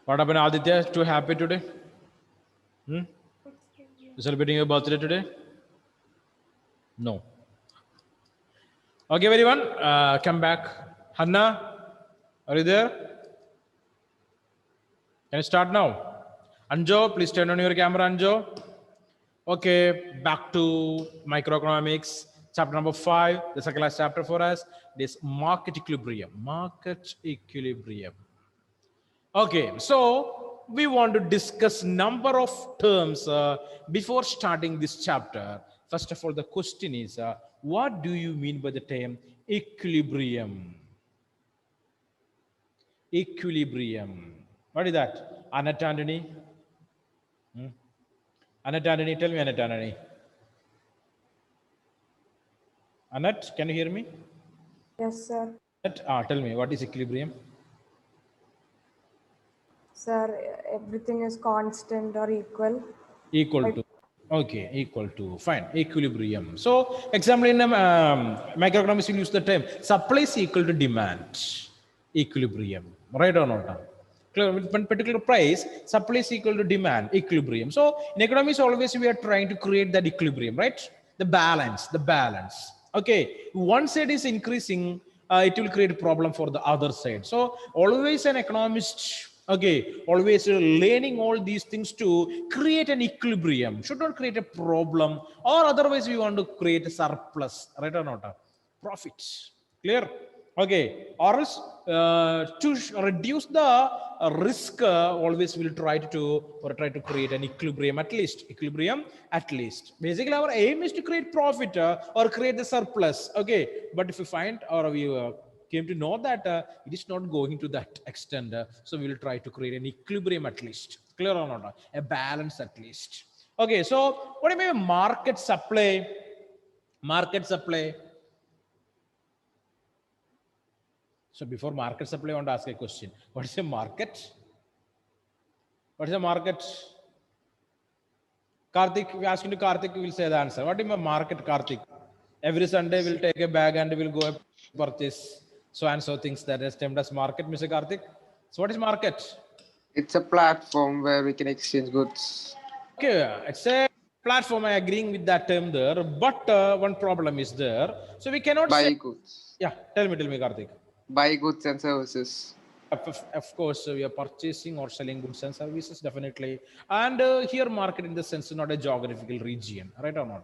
What happened, Aditya? Too happy today? You celebrating your birthday today? No. Okay, everyone, come back. Hanna, are you there? Can you start now? Anjo, please turn on your camera, Anjo. Okay, back to microeconomics, chapter number 5, the second last chapter for us. This market equilibrium. Market equilibrium. Okay, so we want to discuss number of terms before starting this chapter. First of all, the question is, what do you mean by the term equilibrium? Equilibrium. What is that? Annette Anthony? Annette Anthony, tell me, Annette Anthony. Annette, can you hear me? Yes, sir. Annette, tell me, what is equilibrium? Sir, everything is constant or equal. Equal to. Okay, equal to. Fine. Equilibrium. So, example in microeconomics, we use the term supply is equal to demand. Equilibrium. Right or not? With one particular price, supply is equal to demand. Equilibrium. So, in economics, always we are trying to create that equilibrium, right? The balance. The balance. Okay. One side is increasing, it will create a problem for the other side. So, always an economist, okay, always learning all these things to create an equilibrium, should not create a problem, or otherwise we want to create a surplus, right or not? Profits. Clear? Okay. Or else to reduce the risk, always we'll try to create an equilibrium at least. Equilibrium at least. Basically, our aim is to create profit or create the surplus. Okay. But if we find or we came to know that it is not going to that extent, so we will try to create an equilibrium at least. Clear or not? A balance at least. Okay. So what do you mean market supply? Market supply. So before market supply, I want to ask a question. What is a market? What is a market? Karthik, we ask you to Karthik, we will say the answer. What is a market, Karthik? Every Sunday we'll take a bag and we'll go purchase so and so things that is termed as market, Mr. Karthik. So what is market? It's a platform where we can exchange goods. Okay, it's a platform. I agreeing with that term there, but one problem is there. So we cannot Buy say. goods. Yeah, tell me, Karthik. Buy goods and services. Of course, we are purchasing or selling goods and services, definitely. And here, market in the sense, not a geographical region, right or not?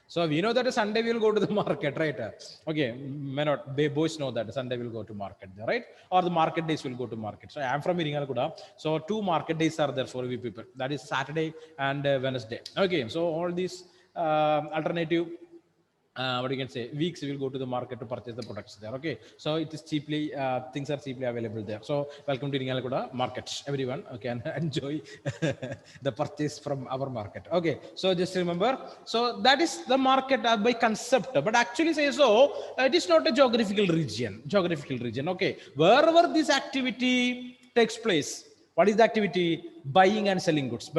So we know that a Sunday we will go to the market, right? Okay, may not, boys know that Sunday will go to market, right? Or the market days will go to market. So I am from Iringalkuda. So 2 market days are there for we people. That is Saturday and Wednesday. Okay, so all these alternative what you can say weeks we will go to the market to purchase the products there. Okay, so it is cheaply things are cheaply available there. So welcome to Iringalkuda market, everyone. Okay, and enjoy the purchase from our market. Okay, so just remember, so that is the market by concept, but actually say so it is not a geographical region. Okay, wherever this activity takes place, what is the activity? Buying and selling goods.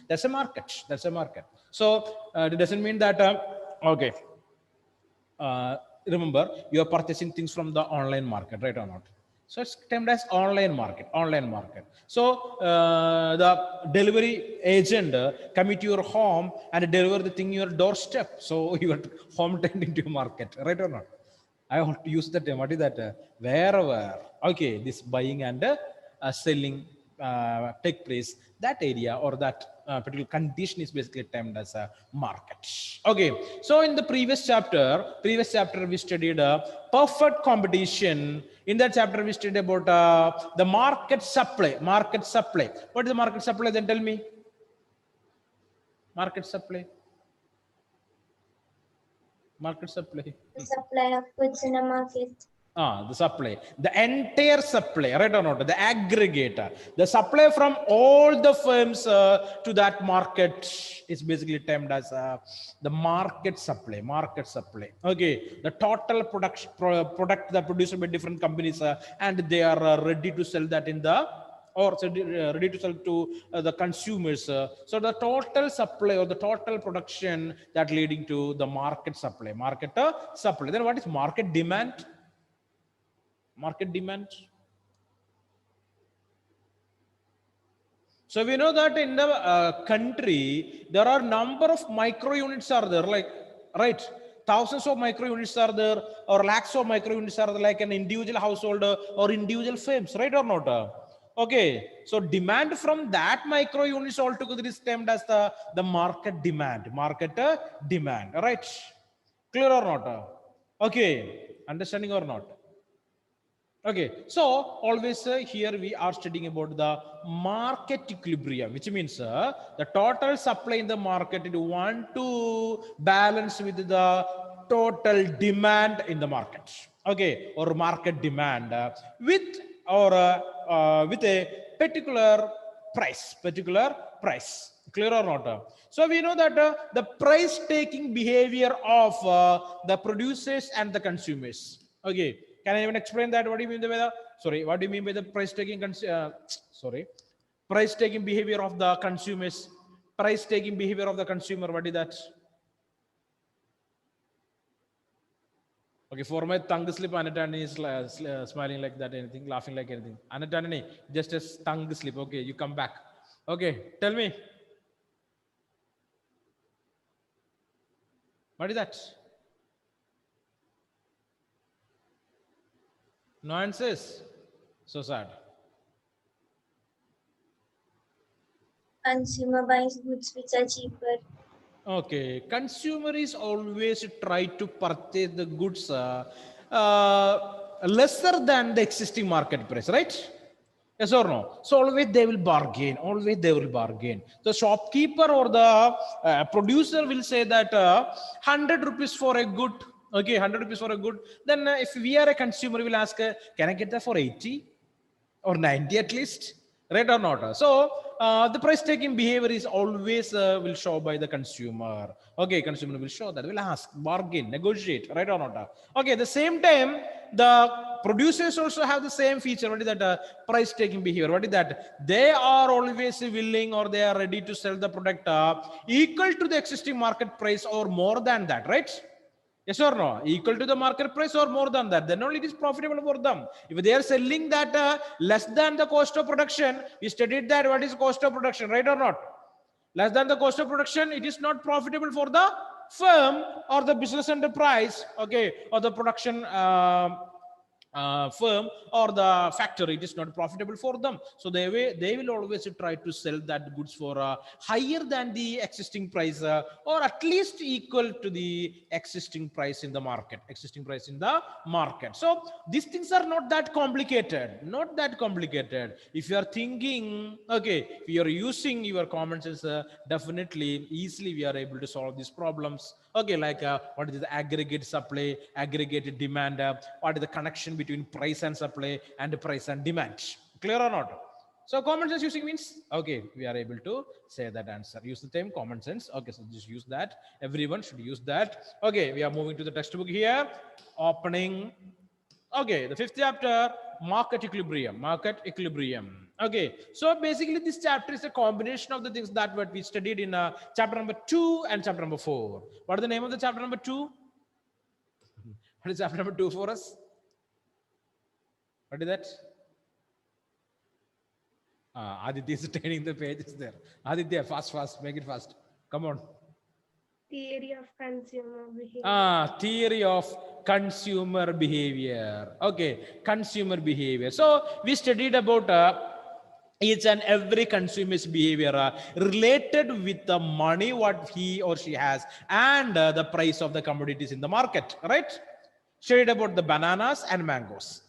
That's a market. So it doesn't mean that okay, remember you are purchasing things from the online market, right or not? So it's termed as online market. So the delivery agent come to your home and deliver the thing your doorstep, so your home turned into a market, right or not? I want to use the term. What is that? Wherever, okay, this buying and selling take place, that area or that particular condition is basically termed as a market. Okay, so in the previous chapter we studied perfect competition. In that chapter we studied about the market supply. What is the market supply? Then tell me. Market supply. The supply of goods in a market. The supply, the entire supply, right or not? The aggregator, the supply from all the firms to that market is basically termed as the market supply. Okay, the total product that produced by different companies and they are ready to sell that in the or ready to sell to the consumers. So the total supply or the total production that leading to the market supply. Then what is market demand? So we know that in the country, there are number of micro units are there, like, right? Thousands of micro units are there, or lakhs of micro units are there, like an individual household or individual firms, right or not? Okay, so demand from that micro units altogether is termed as the market demand, demand, right? Clear or not? Okay, understanding or not? Okay, so always here we are studying about the market equilibrium, which means the total supply in the market, it want to balance with the total demand in the market. Okay, or market demand with with a particular price, Clear or not? So we know that the price taking behavior of the producers and the consumers. Okay, can I even explain that? What do you mean by the, sorry, what do you mean by the price taking price taking behavior of the consumers? Price taking behavior of the consumer, what is that? Okay, for my tongue slip, Anatani is smiling like that, anything, laughing like anything. Anatani, just a tongue slip. Okay, you come back. Okay, tell me. What is that? No answers. So sad. Consumer buys goods which are cheaper. Okay, consumer is always try to purchase the goods lesser than the existing market price, right? Yes or no? So always they will bargain. Always they will bargain. The shopkeeper or the producer will say that 100 rupees for a good. Okay, 100 rupees for a good. Then if we are a consumer, we will ask, can I get that for 80 or 90 at least? Right or not? So the price taking behavior is always will show by the consumer. Okay, consumer will show that, will ask, bargain, negotiate, right or not? Okay, at the same time, the producers also have the same feature. What is that? Price taking behavior. What is that? They are always willing, or they are ready to sell the product equal to the existing market price or more than that, right? Yes or no? Equal to the market price or more than that. Then only it is profitable for them. If they are selling that less than the cost of production, we studied that what is cost of production, right or not? Less than the cost of production, it is not profitable for the firm or the business enterprise, okay, or the production firm or the factory. It is not profitable for them, so they will always try to sell that goods for higher than the existing price or at least equal to the existing price in the market, so these things are not that complicated, if you are thinking, okay, if you are using your common sense, definitely easily we are able to solve these problems. Okay, like what is the aggregate supply, aggregated demand, what is the connection between price and supply and price and demand? Clear or not? So common sense using means, okay, we are able to say that answer. Use the term common sense. Okay, so just use that. Everyone should use that. Okay, we are moving to the textbook here. Opening. Okay, the 5th chapter, market equilibrium. Okay, so basically this chapter is a combination of the things that what we studied in chapter number 2 and chapter number 4. What is the name of the chapter number 2? What is chapter number 2 for us? What is that? Aditya is turning the pages there. Aditya, fast, make it fast. Come on. Theory of consumer behavior. Theory of consumer behavior. Okay, consumer behavior. So we studied about each and every consumer's behavior related with the money what he or she has and the price of the commodities in the market, right? Studied about the bananas and mangoes.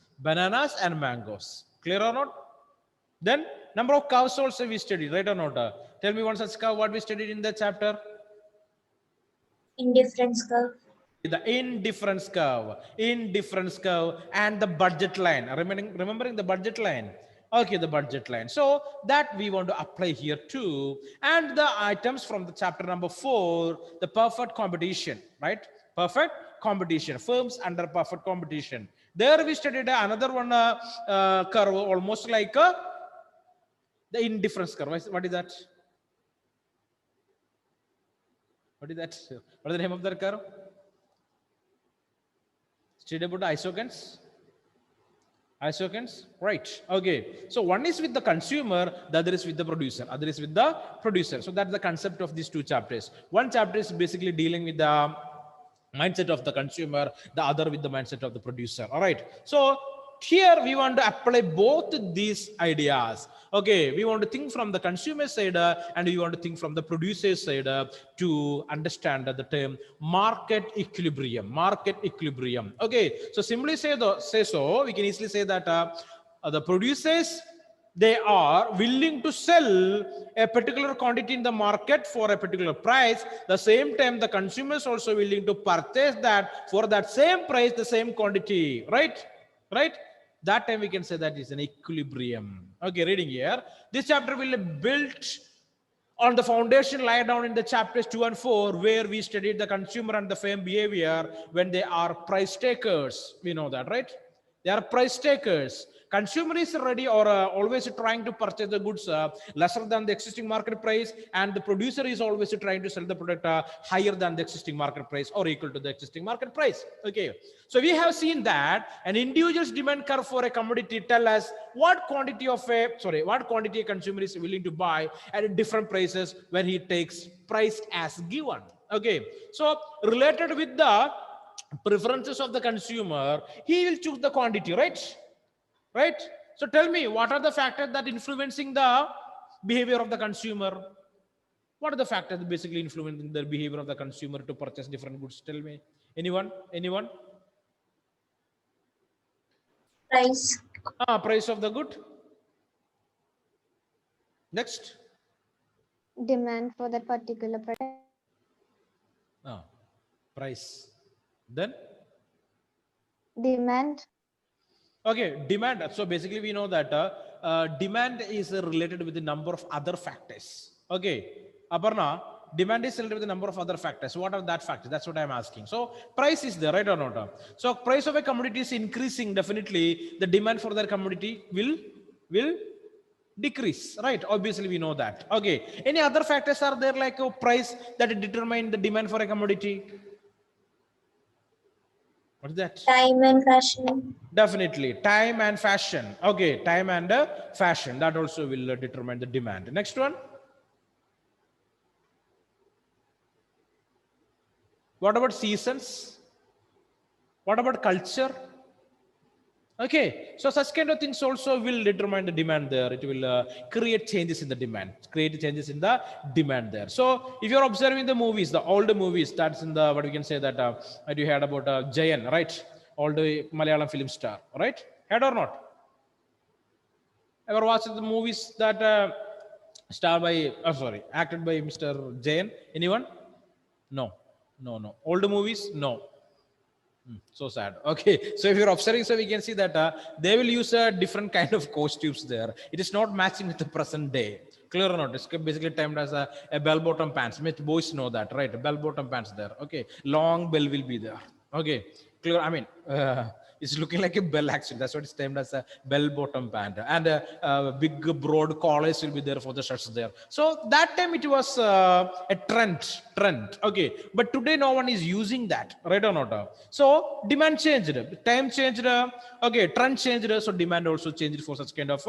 Clear or not? Then number of cows also we studied, right or not? Tell me one such cow, what we studied in the chapter? Indifference curve. The indifference curve, and the budget line. Remembering the budget line. Okay, the budget line. So that we want to apply here too. And the items from the chapter number 4, the perfect competition, right? Perfect competition, firms under perfect competition. There we studied another one curve, almost like the indifference curve. What is that? What is that? What is the name of that curve? Studied about the isogons. Isoseconds, right? Okay. So one is with the consumer, the other is with the producer. Other is with the producer. So that's the concept of these two chapters. One chapter is basically dealing with the mindset of the consumer, the other with the mindset of the producer. All right. So here we want to apply both these ideas. Okay, we want to think from the consumer side and we want to think from the producer side to understand the term market equilibrium. Market equilibrium. Okay, so simply say so we can easily say that the producers, they are willing to sell a particular quantity in the market for a particular price. The same time the consumers also willing to purchase that for that same price, the same quantity, right? That time we can say that is an equilibrium. Okay, reading here, this chapter will be built on the foundation laid down in the chapters 2 and 4, where we studied the consumer and the firm behavior when they are price takers. We know that, right? They are price takers. Consumer is ready or always trying to purchase the goods lesser than the existing market price, and the producer is always trying to sell the product higher than the existing market price or equal to the existing market price. Okay, so we have seen that an individual's demand curve for a commodity tell us what quantity a consumer is willing to buy at different prices when he takes price as given. Okay, so related with the preferences of the consumer, he will choose the quantity, right? So tell me, what are the factors that influencing the behavior of the consumer? What are the factors that basically influencing the behavior of the consumer to purchase different goods? Tell me. Anyone? Price. Price of the good. Next. Demand for that particular product. Price. Then? Demand. Okay, demand. So basically we know that demand is related with the number of other factors. Okay, Aparna, demand is related with the number of other factors. What are that factors? That's what I'm asking. So price is there, right or not? So price of a commodity is increasing, definitely the demand for that commodity will decrease, right? Obviously we know that. Okay, any other factors are there like a price that determine the demand for a commodity? What is that? Time and fashion. Definitely time and fashion. Okay, time and fashion, that also will determine the demand. Next one. What about seasons? What about culture? Okay, so such kind of things also will determine the demand there. It will create changes in the demand, there. So if you're observing the movies, the older movies, that's in the, what we can say that you heard about Jayan, right? All the Malayalam film star, right? Heard or not? Ever watched the movies that acted by Mr. Jayan? Anyone? No. Older movies? No. So sad. Okay, so if you're observing, so we can see that they will use a different kind of costumes there. It is not matching with the present day. Clear or not? It's basically termed as a bell-bottom pants. Boys know that, right? Bell-bottom pants there. Okay, long bell will be there. Okay, clear. I mean, it's looking like a bell actually. That's what it's termed as a bell-bottom pant. And big broad collars will be there for the shirts there. So that time it was a trend. Okay, but today no one is using that, right or not? So demand changed, time changed. Okay, trend changed. So demand also changed for such kind of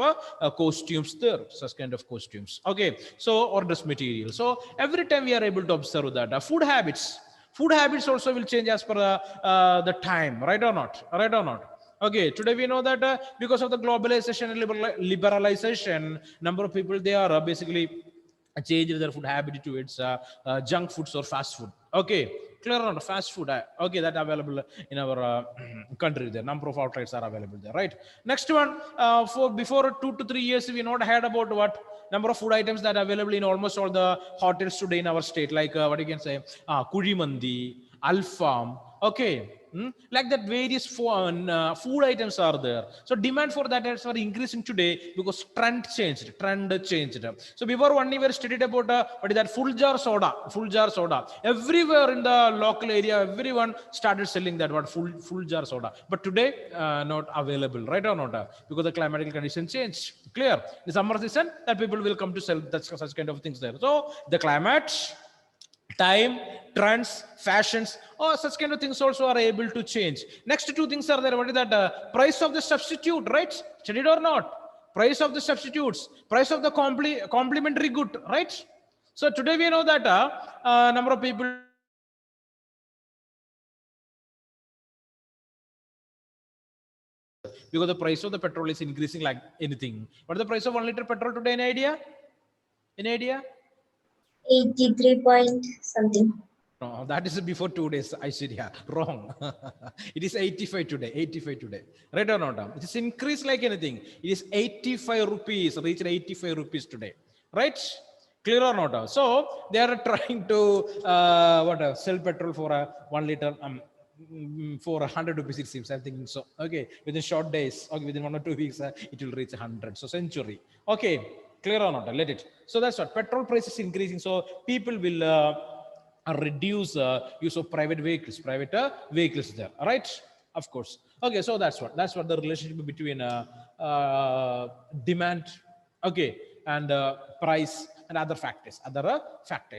costumes there, such kind of costumes. Okay, so or dress material. So every time we are able to observe that food habits also will change as per the time, right or not? Okay, today we know that because of the globalization and liberalization, number of people, they are basically change their food habit towards junk foods or fast food. Okay, clear or not? Fast food, okay, that available in our country. There number of outlets are available there, right? Next one, for before 2 to 3 years we not heard about what number of food items that are available in almost all the hotels today in our state, like what you can say, Kurimandi, Alfam. Okay, like that various food items are there. So demand for that is increasing today because trend changed. So before one year we studied about what is that, full jar soda. Everywhere in the local area, everyone started selling that full jar soda. But today not available, right or not? Because the climatic condition changed. Clear? The summer season, that people will come to sell such kind of things there. So the climate time, trends, fashions, or such kind of things also are able to change. Next two things are there. What is that? Price of the substitute, right? Studied or not? Price of the substitutes, price of the complementary good, right? So today we know that number of people because the price of the petrol is increasing like anything. What is the price of 1 liter petrol today? Any idea? Any idea? 83 point something. No, that is before 2 days. I said, yeah, wrong. It is 85 today. 85 today. Right or not? It is increased like anything. It is 85 rupees. Reached 85 rupees today. Right? Clear or not? So they are trying to sell petrol for a 1 liter. For 100 rupees, it seems. I'm thinking so. Okay, within short days, okay, within 1 or 2 weeks, it will reach 100. So century. Okay, clear or not? Let it. So that's what petrol price is increasing. So people will reduce use of private vehicles there. All right, of course. Okay, so that's what the relationship between demand, okay, and price and other factors.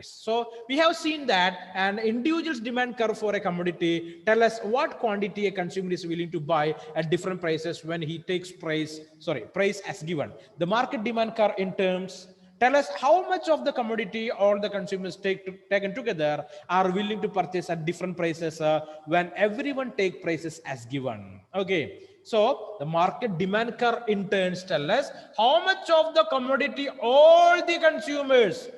So we have seen that an individual's demand curve for a commodity tell us what quantity a consumer is willing to buy at different prices when he takes price as given. The market demand curve in terms tell us how much of the commodity all the consumers taken together are willing to purchase at different prices when everyone take prices as given. Okay, so the market demand curve in turns tell us how much of the commodity all the consumers,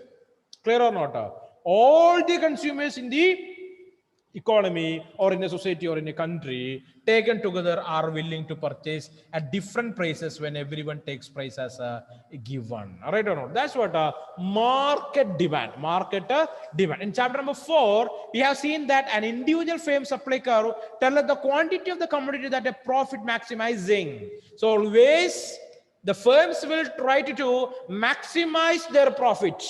clear or not, all the consumers in the economy or in a society or in a country taken together are willing to purchase at different prices when everyone takes price as a given. Right or not? That's what market demand. In chapter number 4, we have seen that an individual frame supply curve tell us the quantity of the commodity that a profit maximizing. So always the firms will try to maximize their profit.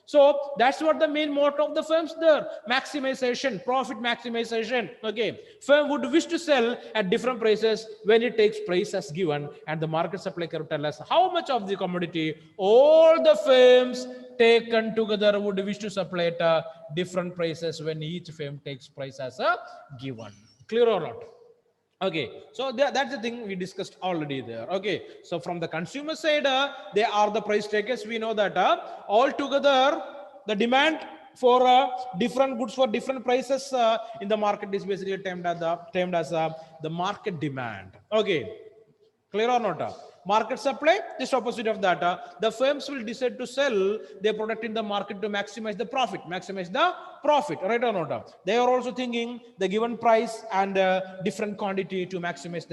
So that's what the main motto of the firms there. Maximization, profit maximization. Okay. Firm would wish to sell at different prices when it takes price as given, and the market supply curve tell us how much of the commodity all the firms taken together would wish to supply at different prices when each firm takes price as a given. Clear or not? Okay, so that's the thing we discussed already there. Okay, so from the consumer side, they are the price takers. We know that altogether the demand for different goods for different prices in the market is basically termed as the market demand. Okay, clear or not? Market supply, just opposite of that. The firms will decide to sell their product in the market to maximize the profit, right or not? They are also thinking the given price and different quantity to maximize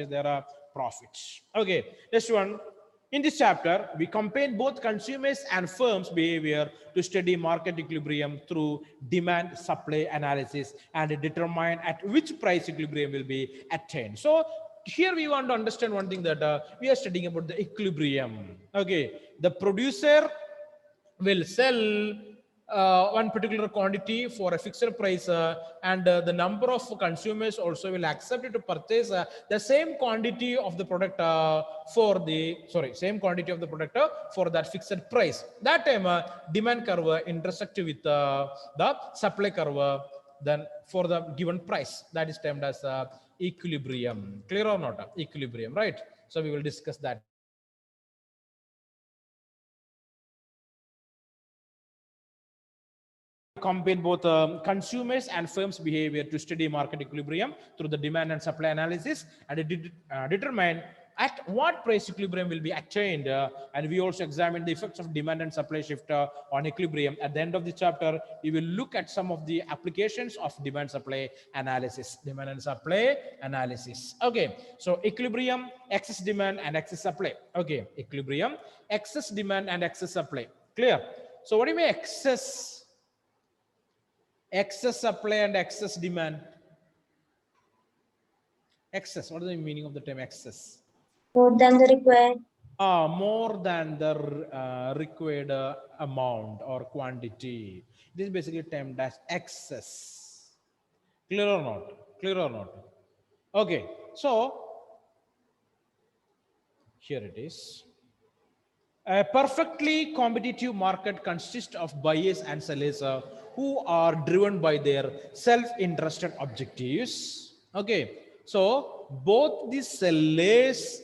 their profits. Okay, next one. In this chapter, we compare both consumers and firms' behavior to study market equilibrium through demand supply analysis and determine at which price equilibrium will be attained. So here we want to understand one thing, that we are studying about the equilibrium. Okay, the producer will sell one particular quantity for a fixed price, and the number of consumers also will accept it to purchase the same quantity of the product for that fixed price. That time demand curve intersect with the supply curve then for the given price. That is termed as equilibrium. Clear or not? Equilibrium, right? So we will discuss that. Combine both consumers and firms' behavior to study market equilibrium through the demand and supply analysis, and determine at what price equilibrium will be attained. And we also examine the effects of demand and supply shift on equilibrium. At the end of the chapter, we will look at some of the applications of demand supply analysis. Okay, so equilibrium, excess demand and excess supply. Okay, equilibrium, excess demand and excess supply. Clear? So what do you mean excess supply and excess demand? Excess, what is the meaning of the term excess? More than the required. More than the required amount or quantity. This is basically termed as excess. Clear or not? Okay, so here it is. A perfectly competitive market consists of buyers and sellers who are driven by their self-interested objectives. Okay, so both the sellers,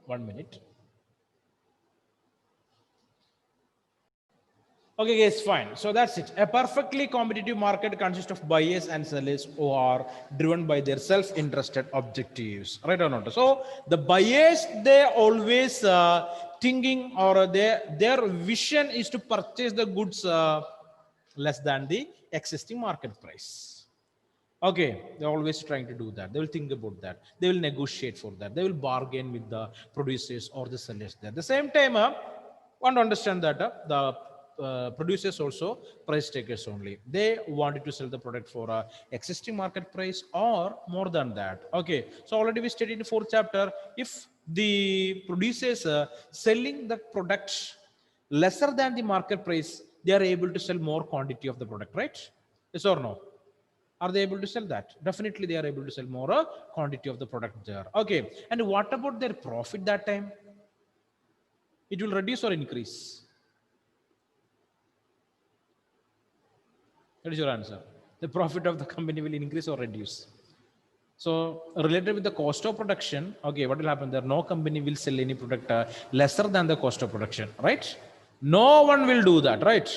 1 minute. Okay, guys, fine. So that's it. A perfectly competitive market consists of buyers and sellers who are driven by their self-interested objectives, right or not? So the buyers, they always thinking, or their vision is to purchase the goods less than the existing market price. Okay, they're always trying to do that. They will think about that. They will negotiate for that. They will bargain with the producers or the sellers there. At the same time, want to understand that the producers also price takers only. They wanted to sell the product for existing market price or more than that. Okay, so already we studied in the 4th chapter. If the producers selling the product lesser than the market price, they are able to sell more quantity of the product, right? Yes or no? Are they able to sell that? Definitely they are able to sell more quantity of the product there. Okay, and what about their profit that time? It will reduce or increase? What is your answer? The profit of the company will increase or reduce? So related with the cost of production, okay, what will happen there? No company will sell any product lesser than the cost of production, right? No one will do that, right?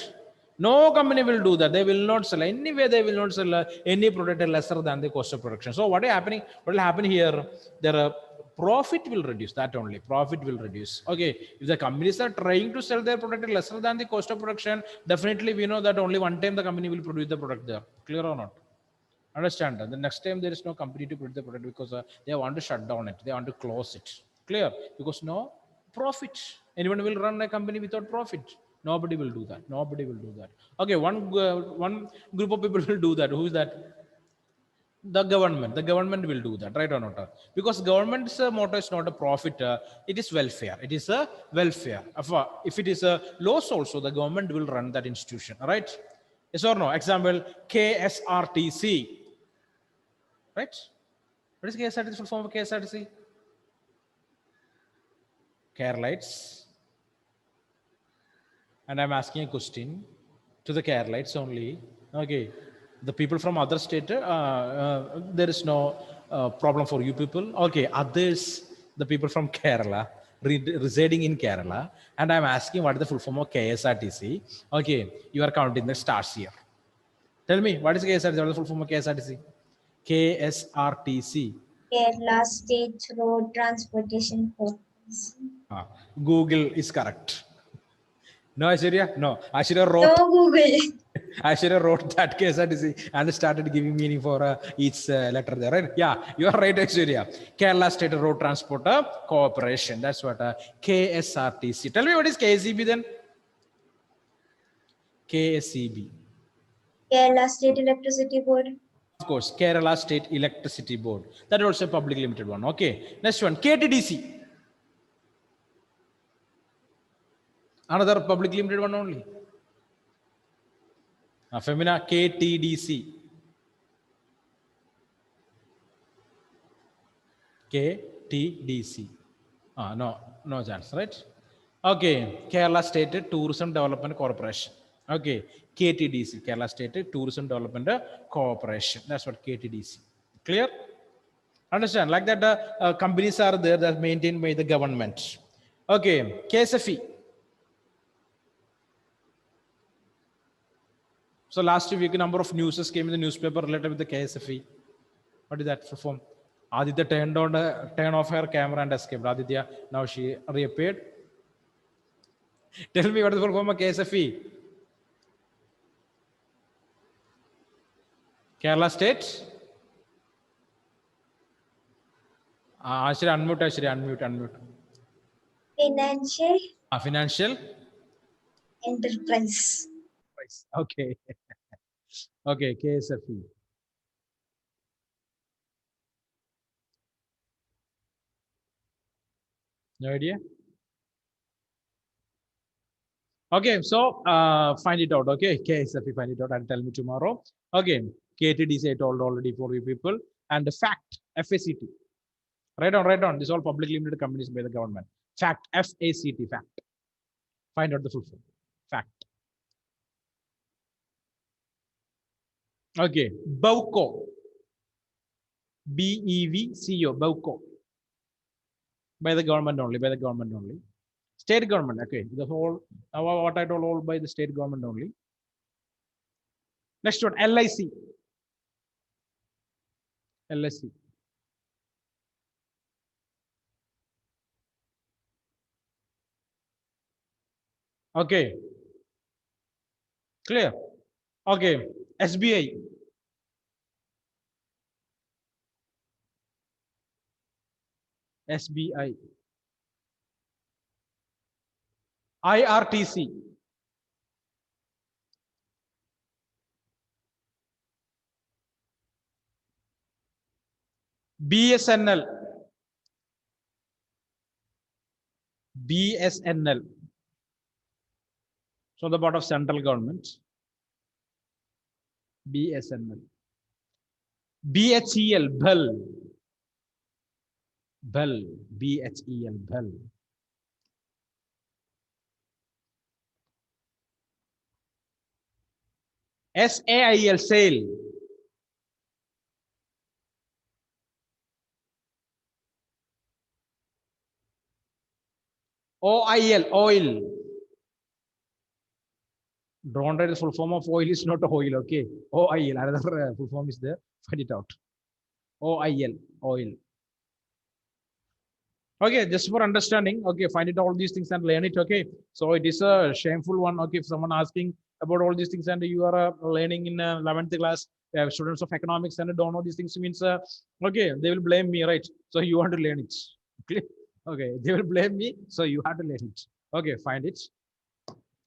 No company will do that. They will not sell. Anyway, they will not sell any product lesser than the cost of production. So what is happening? What will happen here? Their profit will reduce. That only. Profit will reduce. Okay. If the companies are trying to sell their product lesser than the cost of production, definitely we know that only one time the company will produce the product there. Clear or not? Understand that the next time there is no company to produce the product because they want to shut down it. They want to close it. Clear? Because no profit. Anyone will run a company without profit? Nobody will do that. Nobody will do that. Okay, one group of people will do that. Who is that? The government. The government will do that, right or not? Because government's motto is not a profit. It is welfare. It is a welfare. If it is a loss also, the government will run that institution, right? Yes or no? Example, KSRTC. Right? What is KSRTC? Full form of KSRTC? Keralites. And I'm asking a question to the Keralites only. Okay. The people from other state, there is no problem for you people. Okay. Others, the people from Kerala, residing in Kerala. And I'm asking what is the full form of KSRTC. Okay. You are counting the stars here. Tell me, what is KSRTC? What is the full form of KSRTC? KSRTC. Kerala State Road Transportation Corporation. Google is correct. No, Aishwarya? No. Aishwarya wrote, No Google. Aishwarya wrote that KSRTC and started giving meaning for each letter there, right? Yeah, you are right, Aishwarya. Kerala State Road Transport Corporation. That's what KSRTC. Tell me what is KSEB then? KSEB. Kerala State Electricity Board. Of course, Kerala State Electricity Board. That is also a public limited one. Okay. Next one, KTDC. Another public limited one only. Femina, KTDC. KTDC. No chance, right? Okay. Kerala State Tourism Development Corporation. Okay. KTDC, Kerala State Tourism Development Corporation. That's what KTDC. Clear? Understand? Like that, companies are there that are maintained by the government. Okay. KSFE. So last week, a number of news came in the newspaper related with the KSFE. What is that form? Aditya turned off her camera and escaped. Aditya, now she reappeared. Tell me what is the full form of KSFE? Kerala State. Actually, unmute. Financial. Financial. Enterprise. Okay. Okay, KSFE. No idea? Okay, so find it out. Okay, KSFE, find it out and tell me tomorrow. Okay, KTDC I told already for you people. And the fact, FACT. Write down. This all public limited companies by the government. Fact. F-A-C-T. Fact. Find out the full form. Fact. Okay. BEVCO. B-E-V-C-O. BEVCO. By the government only. By the government only. State government. Okay. The whole, what I told, all by the state government only. Next one. LIC. LIC. Okay. Clear? Okay. SBI. SBI. IRTC. BSNL. BSNL. So the part of central government. BSNL. BHEL. BHEL. BHEL. BHEL. BHEL. SAIL. SAIL. OIL. Oil. Don't write the full form of oil is not oil, okay? OIL. Another full form is there. Find it out. OIL. Oil. Okay, just for understanding, okay, find it all these things and learn it, okay? So it is a shameful one, okay, if someone asking about all these things and you are learning in 11th class, students of economics and don't know these things means, okay, they will blame me, right? So you want to learn it, okay? They will blame me, so you have to learn it. Okay, find it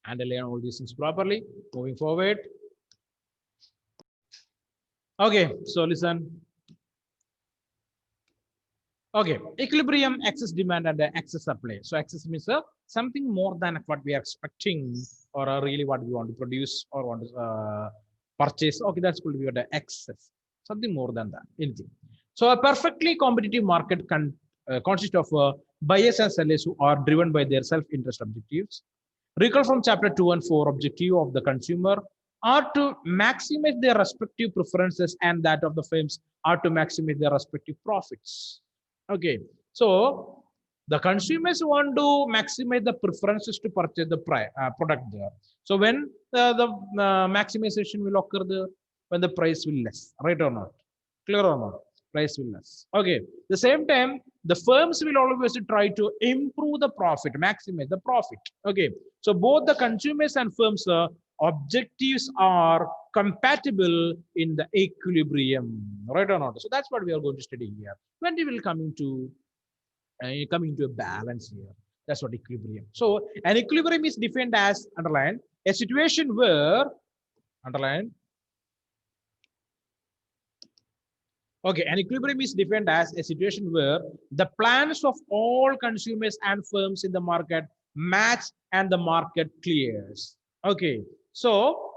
and learn all these things properly. Moving forward. Okay, so listen. Okay, equilibrium, excess demand and excess supply. So excess means something more than what we are expecting or really what we want to produce or want to purchase. Okay, that's going to be the excess. Something more than that, anything. So a perfectly competitive market consists of buyers and sellers who are driven by their self-interest objectives. Recall from chapter 2 and 4, objective of the consumer are to maximize their respective preferences and that of the firms are to maximize their respective profits. Okay, so the consumers want to maximize the preferences to purchase the product there. So when the maximization will occur there, when the price will less, right or not? Clear or not? Price will less. Okay, the same time, the firms will always try to improve the profit, maximize the profit. Okay, so both the consumers and firms objectives are compatible in the equilibrium, right or not? So that's what we are going to study here. When we will coming to a balance here, that's what equilibrium. So an equilibrium is defined as, underline, a situation where, underline, okay, an equilibrium is defined as a situation where the plans of all consumers and firms in the market match and the market clears. Okay, so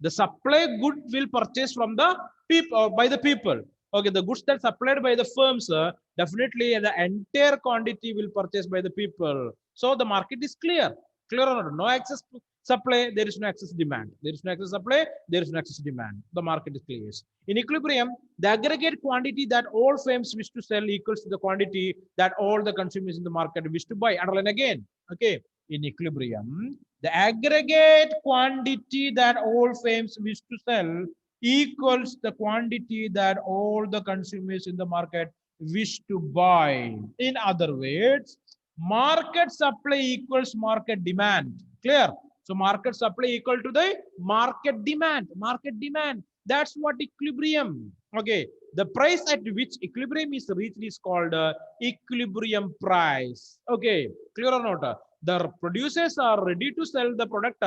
the supply good will purchase from the people or by the people. Okay, the goods that supplied by the firms, definitely the entire quantity will purchase by the people. So the market is clear. Clear or not? No excess supply, there is no excess demand. There is no excess supply, there is no excess demand. The market is clear. In equilibrium, the aggregate quantity that all firms wish to sell equals to the quantity that all the consumers in the market wish to buy. Underline again. Okay, in equilibrium, the aggregate quantity that all firms wish to sell equals the quantity that all the consumers in the market wish to buy. In other words, market supply equals market demand. Clear? So market supply equal to the market demand. Market demand. That's what equilibrium. Okay. The price at which equilibrium is reached is called equilibrium price. Okay. Clear or not? The producers are ready to sell the product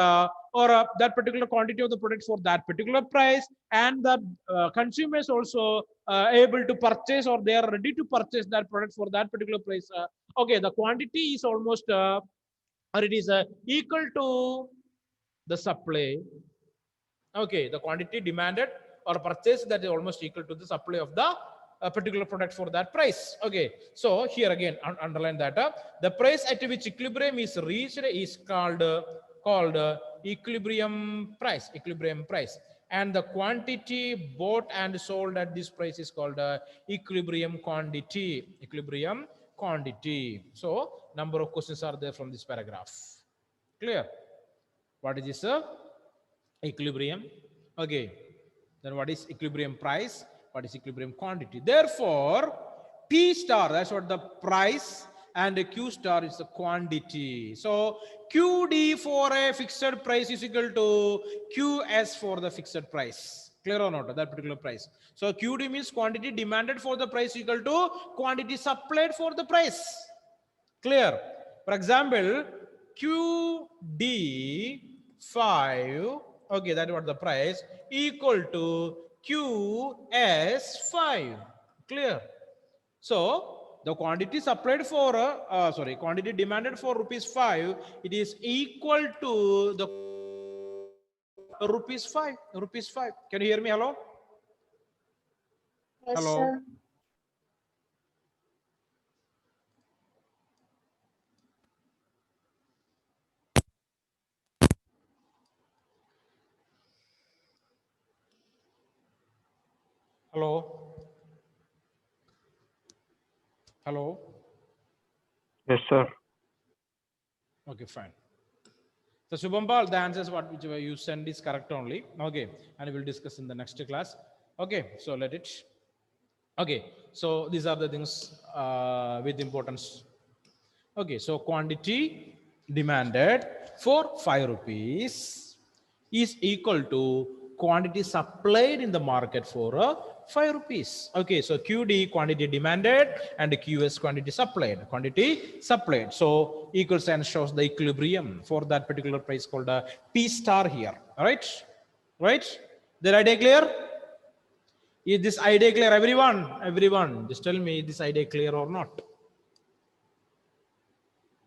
or that particular quantity of the product for that particular price, and the consumers also able to purchase or they are ready to purchase that product for that particular price. Okay, the quantity is almost or it is equal to the supply. Okay, the quantity demanded or purchased that is almost equal to the supply of the a particular product for that price. Okay, so here again underline that the price at which equilibrium is reached is called equilibrium price. And the quantity bought and sold at this price is called equilibrium quantity. So number of questions are there from this paragraph. Clear? What is this equilibrium? Okay, then what is equilibrium price? What is equilibrium quantity? Therefore, P star, that's what the price, and Q star is the quantity. So QD for a fixed price is equal to QS for the fixed price. Clear or not? That particular price. So QD means quantity demanded for the price equal to quantity supplied for the price. Clear? For example, QD5, okay, that is what the price, equal to QS5. Clear? So the quantity supplied for quantity demanded for ₹5, it is equal to the ₹5. Can you hear me? Hello? Yes, Hello? sir. Hello? Hello? Yes, sir. Okay, fine. So Shubhampal, the answers which you send is correct only. Okay, and we'll discuss in the next class. Okay, so let it. Okay, so these are the things with importance. Okay, so quantity demanded for ₹5 is equal to quantity supplied in the market for ₹5. Okay, so QD quantity demanded and QS quantity supplied. So equal sign shows the equilibrium for that particular price called P star here. All right, right? The idea clear? Is this idea clear, everyone? Just tell me, is this idea clear or not?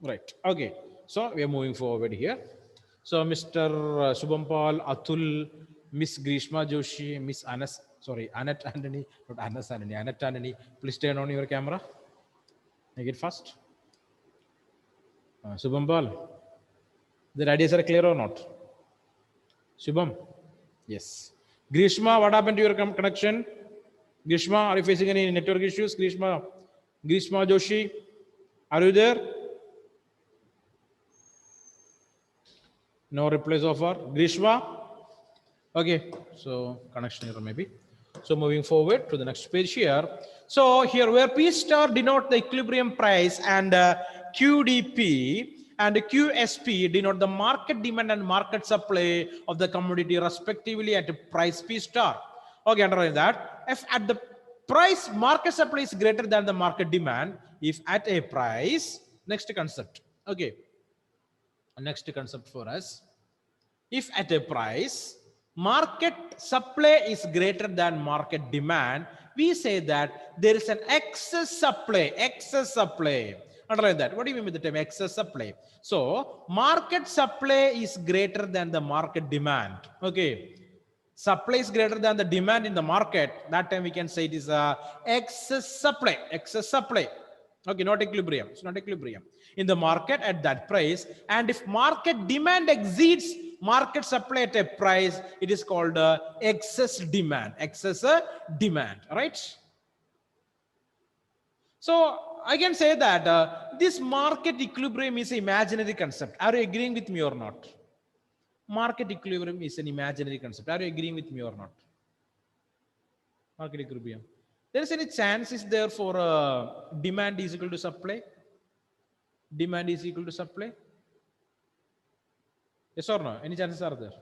Right. Okay. So we are moving forward here. So Mr. Shubhampal, Atul, Miss Grishma Joshi, Miss Annette Anthony, not Anas Anthony, Annette Anthony, please turn on your camera. Make it fast. Shubhampal, the ideas are clear or not? Shubham? Yes. Grishma, what happened to your connection? Grishma, are you facing any network issues? Grishma Joshi, are you there? No reply so far. Grishma? Okay, so connection error maybe. So moving forward to the next page here. So here where P star denote the equilibrium price and QDP and QSP denote the market demand and market supply of the commodity respectively at a price P star. Okay, underline that. If at the price market supply is greater than the market demand, if at a price, next concept. Okay. Next concept for us, if at a price market supply is greater than market demand, we say that there is an excess supply. Underline that. What do you mean with the term excess supply? So market supply is greater than the market demand. Okay, supply is greater than the demand in the market. That time we can say it is a excess supply. Okay, not equilibrium. It's not equilibrium in the market at that price. And if market demand exceeds market supply at a price, it is called excess demand. Right? So I can say that this market equilibrium is an imaginary concept. Are you agreeing with me or not? Market equilibrium is an imaginary concept. Are you agreeing with me or not? Market equilibrium. There is any chance is there for demand is equal to supply? Demand is equal to supply? Yes or no? Any chances are there?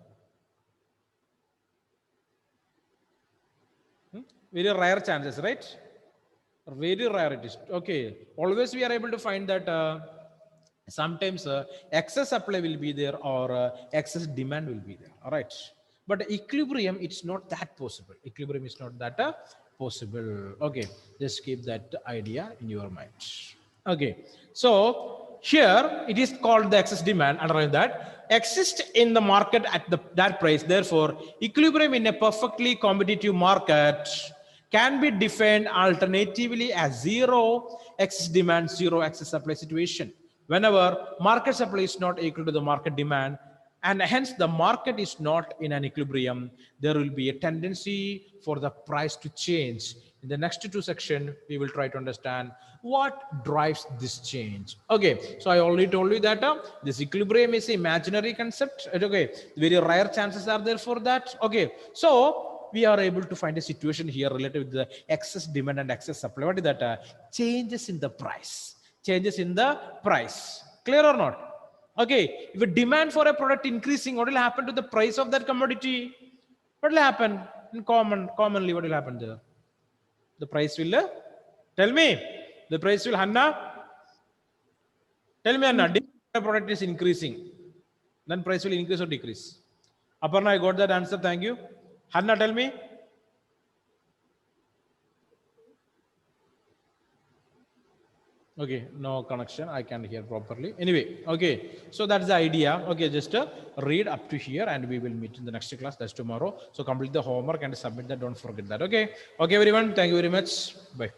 Very rare chances, right? Very rare it is. Okay. Always we are able to find that sometimes excess supply will be there or excess demand will be there. All right. But equilibrium, it's not that possible. Equilibrium is not that possible. Okay. Just keep that idea in your mind. Okay. So here it is called the excess demand. Underline that. Exist in the market at that price. Therefore, equilibrium in a perfectly competitive market can be defined alternatively as zero excess demand, zero excess supply situation. Whenever market supply is not equal to the market demand, and hence the market is not in an equilibrium, there will be a tendency for the price to change. In the next two sections, we will try to understand what drives this change. Okay, so I already told you that this equilibrium is an imaginary concept. Okay, very rare chances are there for that. Okay, so we are able to find a situation here related with the excess demand and excess supply. What is that? Changes in the price. Changes in the price. Clear or not? Okay, if a demand for a product increasing, what will happen to the price of that commodity? What will happen in commonly? What will happen there? The price will tell me. The price will, Hanna. Tell me, Anna. Demand for a product is increasing, then price will increase or decrease. Aparna, I got that answer. Thank you. Hanna, tell me. Okay, no connection. I can't hear properly. Anyway, okay. So that's the idea. Okay, just read up to here and we will meet in the next class. That's tomorrow. So complete the homework and submit that. Don't forget that. Okay. Okay, everyone. Thank you very much. Bye.